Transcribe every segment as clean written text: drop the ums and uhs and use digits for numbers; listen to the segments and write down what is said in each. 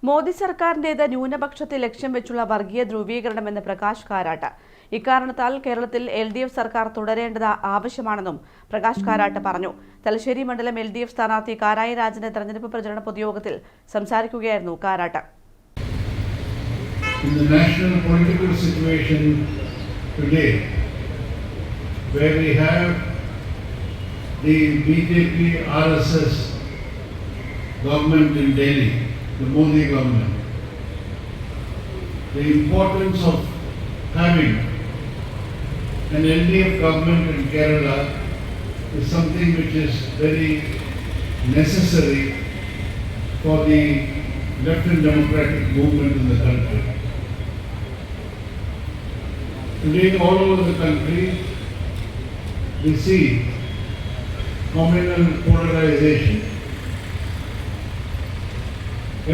മോദി സർക്കാരിന്റേത് ന്യൂനപക്ഷത്തെ ലക്ഷ്യം വെച്ചുള്ള വർഗീയ ധ്രുവീകരണമെന്ന് പ്രകാശ് കാരാട്ട്. ഇക്കാരണത്താൽ കേരളത്തിൽ LDF സർക്കാർ തുടരേണ്ടത് ആവശ്യമാണെന്നും പ്രകാശ് കാരാട്ട് പറഞ്ഞു. തലശ്ശേരി മണ്ഡലം LDF സ്ഥാനാർത്ഥി കാരായി രാജന്റെ തെരഞ്ഞെടുപ്പ് പ്രചരണ പൊതുയോഗത്തിൽ സംസാരിക്കുകയായിരുന്നു Karat. In the national political situation today, where we have the BJP RSS government in Delhi, the Modi government, the importance of having an LDF government in Kerala is something which is very necessary for the left and democratic movement in the country. Today, all over the country, we see communal polarization.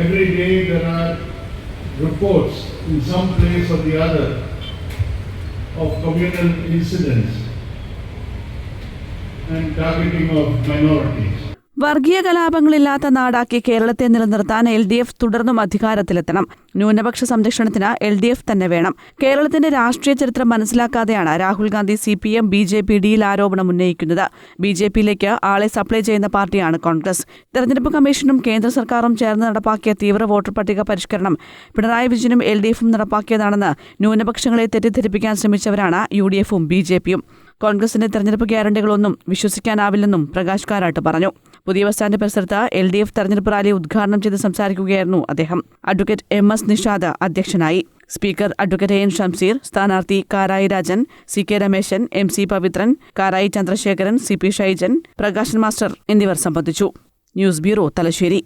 Every day there are reports in some place or the other of communal incidents and targeting of minorities. വർഗീയ കലാപങ്ങളില്ലാത്ത നാടാക്കി കേരളത്തെ നിലനിർത്താൻ LDF തുടർന്നും അധികാരത്തിലെത്തണം. ന്യൂനപക്ഷ സംരക്ഷണത്തിന് LDF തന്നെ വേണം. കേരളത്തിന്റെ രാഷ്ട്രീയ ചരിത്രം മനസ്സിലാക്കാതെയാണ് രാഹുൽ ഗാന്ധി CPM BJP ഡിയിൽ ആരോപണം ഉന്നയിക്കുന്നത്. BJPയിലേക്ക് ആളെ സപ്ലൈ ചെയ്യുന്ന പാർട്ടിയാണ് കോൺഗ്രസ്. തെരഞ്ഞെടുപ്പ് കമ്മീഷനും കേന്ദ്ര സർക്കാരും ചേർന്ന് നടപ്പാക്കിയ തീവ്ര വോട്ടർ പട്ടിക പരിഷ്കരണം പിണറായി വിജയനും LDFും നടപ്പാക്കിയതാണെന്ന് ന്യൂനപക്ഷങ്ങളെ തെറ്റിദ്ധരിപ്പിക്കാൻ ശ്രമിച്ചവരാണ് UDFും BJPയും. കോൺഗ്രസിന്റെ തെരഞ്ഞെടുപ്പ് ഗ്യാരണ്ടികളൊന്നും വിശ്വസിക്കാനാവില്ലെന്നും പ്രകാശ് കാരാട്ട് പറഞ്ഞു. പുതിയ ബസ് സ്റ്റാൻഡ് പരിസരത്ത് LDF തെരഞ്ഞെടുപ്പ് റാലി ഉദ്ഘാടനം ചെയ്ത് സംസാരിക്കുകയായിരുന്നു അദ്ദേഹം. അഡ്വക്കേറ്റ് MS നിഷാദ് അധ്യക്ഷനായി. സ്പീക്കർ അഡ്വക്കേറ്റ് AN ഷംസീർ, സ്ഥാനാർത്ഥി Karayi Rajan, CK Rameshan, MC Pavithran, Karayi Chandrasekharan, CP Shaijan, Prakashan master എന്നിവർ സംബന്ധിച്ചു. News bureau, Thalassery.